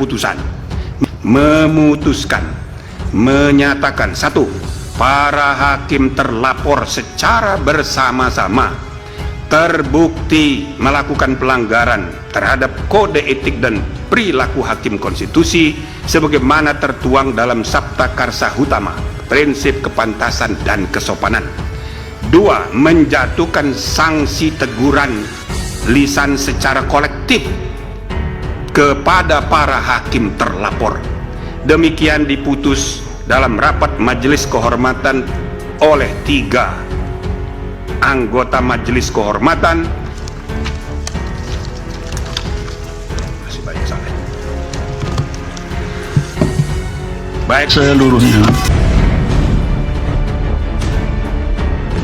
putusan memutuskan, menyatakan: 1. Para hakim terlapor secara bersama-sama terbukti melakukan pelanggaran terhadap kode etik dan perilaku hakim konstitusi sebagaimana tertuang dalam Sabta Karsa Utama, prinsip kepantasan dan kesopanan. 2. Menjatuhkan sanksi teguran lisan secara kolektif kepada para hakim terlapor. Demikian diputus dalam rapat majelis kehormatan oleh 3 anggota majelis kehormatan. Masih banyak salah. Baik, seluruhnya.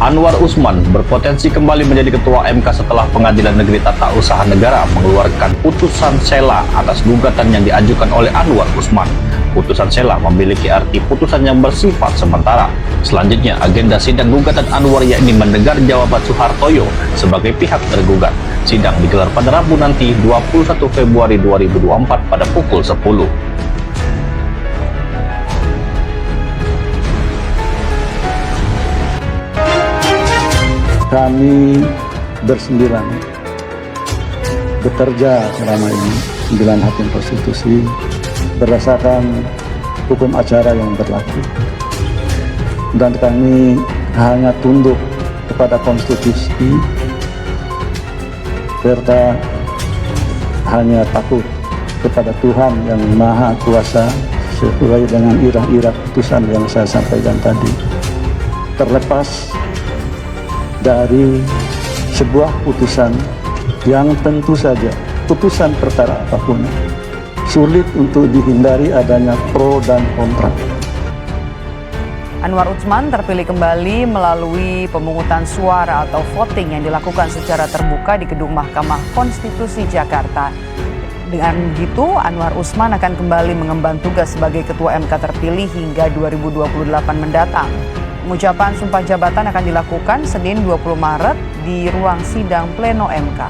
Anwar Usman berpotensi kembali menjadi Ketua MK setelah Pengadilan Negeri Tata Usaha Negara mengeluarkan putusan sela atas gugatan yang diajukan oleh Anwar Usman. Putusan sela memiliki arti putusan yang bersifat sementara. Selanjutnya, agenda sidang gugatan Anwar yakni mendengar jawaban Suhartoyo sebagai pihak tergugat. Sidang digelar pada Rabu nanti 21 Februari 2024 pada pukul 10. Kami bersembilan bekerja selama ini, 9 hakim konstitusi, berdasarkan hukum acara yang berlaku, dan kami hanya tunduk kepada konstitusi serta hanya takut kepada Tuhan yang Maha Kuasa sesuai dengan irah-irah putusan yang saya sampaikan tadi. Terlepas dari sebuah putusan yang tentu saja putusan perkara apapun sulit untuk dihindari adanya pro dan kontra. Anwar Usman terpilih kembali melalui pemungutan suara atau voting yang dilakukan secara terbuka di Gedung Mahkamah Konstitusi Jakarta. Dengan begitu, Anwar Usman akan kembali mengemban tugas sebagai Ketua MK terpilih hingga 2028 mendatang. Pengucapan sumpah jabatan akan dilakukan Senin 20 Maret di ruang sidang Pleno MK.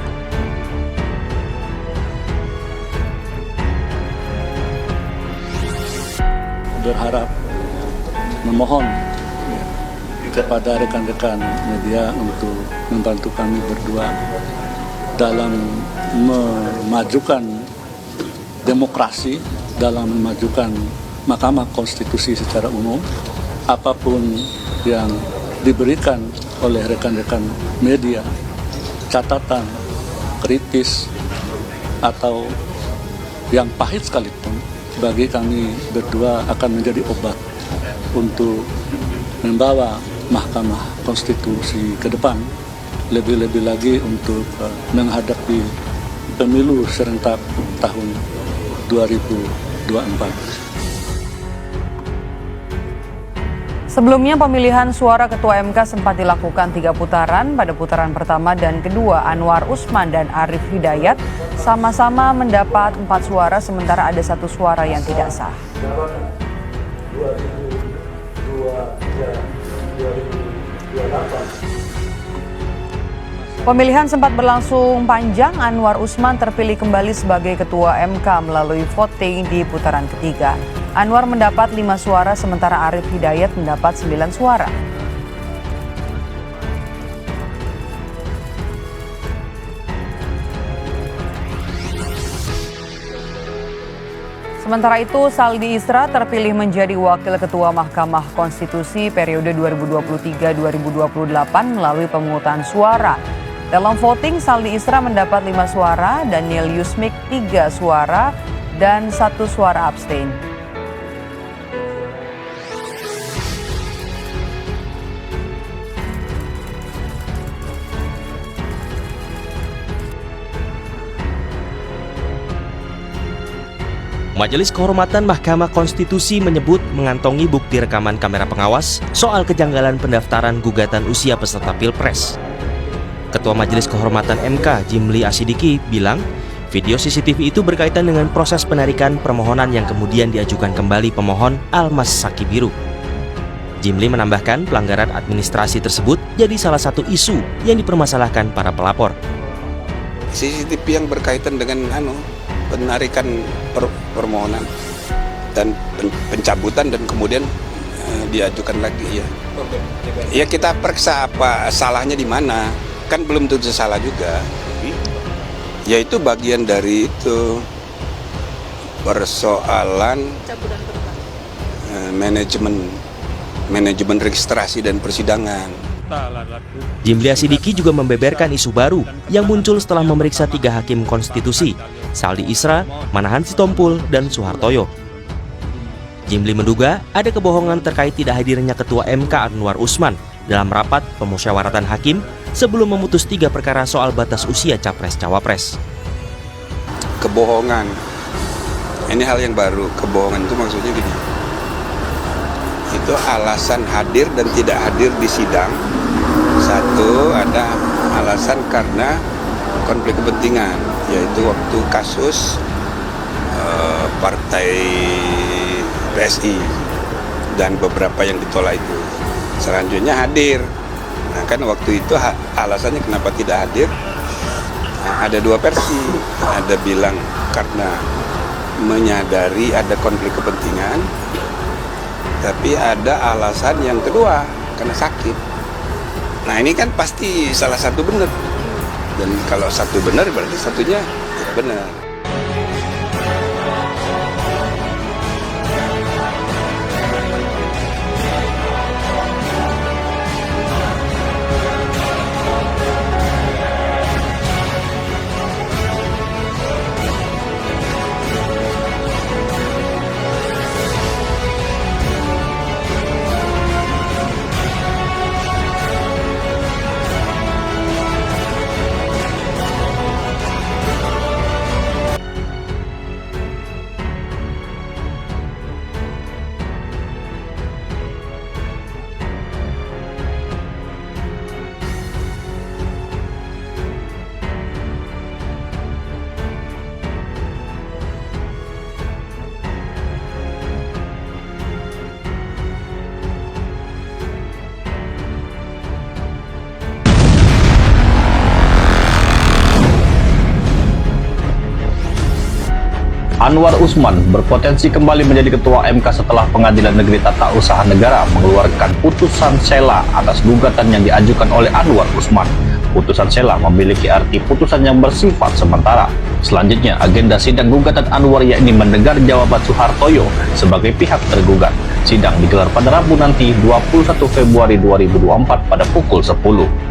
Berharap, memohon kepada rekan-rekan media untuk membantu kami berdua dalam memajukan demokrasi, dalam memajukan Mahkamah Konstitusi secara umum. Apapun yang diberikan oleh rekan-rekan media, catatan, kritis, atau yang pahit sekalipun, bagi kami berdua akan menjadi obat untuk membawa Mahkamah Konstitusi ke depan, lebih-lebih lagi untuk menghadapi pemilu serentak tahun 2024. Sebelumnya pemilihan suara Ketua MK sempat dilakukan 3 putaran. Pada putaran pertama dan kedua, Anwar Usman dan Arief Hidayat sama-sama mendapat 4 suara, sementara ada 1 suara yang tidak sah. Pemilihan sempat berlangsung panjang. Anwar Usman terpilih kembali sebagai Ketua MK melalui voting di putaran ketiga. Anwar mendapat 5 suara, sementara Arief Hidayat mendapat 9 suara. Sementara itu, Saldi Isra terpilih menjadi Wakil Ketua Mahkamah Konstitusi periode 2023-2028 melalui pemungutan suara. Dalam voting, Saldi Isra mendapat 5 suara, Daniel Yusmik 3 suara, dan 1 suara abstain. Majelis Kehormatan Mahkamah Konstitusi menyebut mengantongi bukti rekaman kamera pengawas soal kejanggalan pendaftaran gugatan usia peserta Pilpres. Ketua Majelis Kehormatan MK, Jimli Asidiki, bilang video CCTV itu berkaitan dengan proses penarikan permohonan yang kemudian diajukan kembali pemohon Almas Saki Biru. Jimli menambahkan pelanggaran administrasi tersebut jadi salah satu isu yang dipermasalahkan para pelapor. CCTV yang berkaitan dengan penarikan permohonan dan pencabutan dan kemudian diajukan lagi ya. Ya kita periksa apa salahnya di mana, kan belum tentu salah juga. Ya itu bagian dari itu persoalan manajemen registrasi dan persidangan. Jimli Asidiki juga membeberkan isu baru yang muncul setelah memeriksa 3 hakim konstitusi, Saldi Isra, Manahan Sitompul, dan Suhartoyo. Jimli menduga ada kebohongan terkait tidak hadirnya Ketua MK Anwar Usman dalam rapat pemusyawaratan hakim sebelum memutus 3 perkara soal batas usia Capres-Cawapres. Kebohongan, ini hal yang baru. Kebohongan itu maksudnya gini, itu alasan hadir dan tidak hadir di sidang. Satu, ada alasan karena konflik kepentingan, yaitu waktu kasus partai PSI dan beberapa yang ditolak itu. Selanjutnya hadir. Nah kan waktu itu alasannya kenapa tidak hadir, nah, ada 2 versi. Ada bilang karena menyadari ada konflik kepentingan, tapi ada alasan yang kedua karena sakit. Nah ini kan pasti salah satu benar, dan kalau satu benar berarti satunya tidak benar. Anwar Usman berpotensi kembali menjadi Ketua MK setelah Pengadilan Negeri Tata Usaha Negara mengeluarkan putusan sela atas gugatan yang diajukan oleh Anwar Usman. Putusan sela memiliki arti putusan yang bersifat sementara. Selanjutnya, agenda sidang gugatan Anwar yakni mendengar jawaban Suhartoyo sebagai pihak tergugat. Sidang digelar pada Rabu nanti 21 Februari 2024 pada pukul 10.